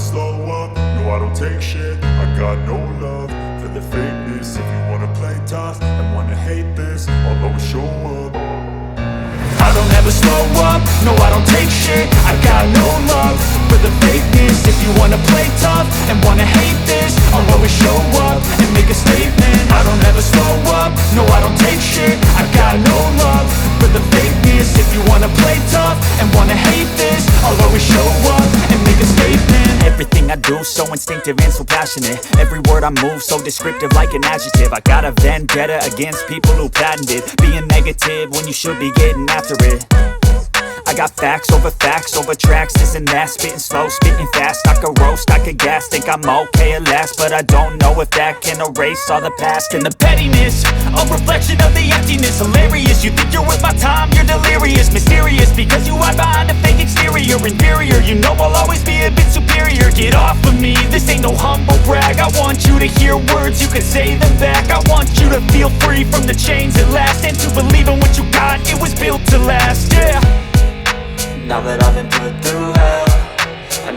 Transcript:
slow up, no I don't take shit. I got no love for the fakeness. If you wanna play tough and wanna hate this, I'll always show up. I don't ever slow up, no I don't take shit. I got no love for the fakeness. If you wanna play tough and wanna hate this, I'll always show up and make a statement. I don't ever slow up, no I don't take shit. I got no love for the fakeness. If you wanna play tough and wanna hate this, I'll always show up and make a statement. Everything I do so instinctive and so passionate. Every word I move so descriptive like an adjective. I got a vendetta against people who patented being negative when you should be getting after it. I got facts over tracks, this and that. Spitting slow, spitting fast. I could roast, I could gas. Think I'm okay at last, but I don't know if that can erase all the past. And the pettiness, a reflection of the emptiness. Hilarious, you think you're worth my time, you're delirious. Mysterious, because you hide behind a fake exterior. Inferior, you know I'll always be a bit superior. Get off of me, this ain't no humble brag. I want you to hear words, you can say them back. I want you to feel free from the chains at last, and to believe in what you got, it was built to last.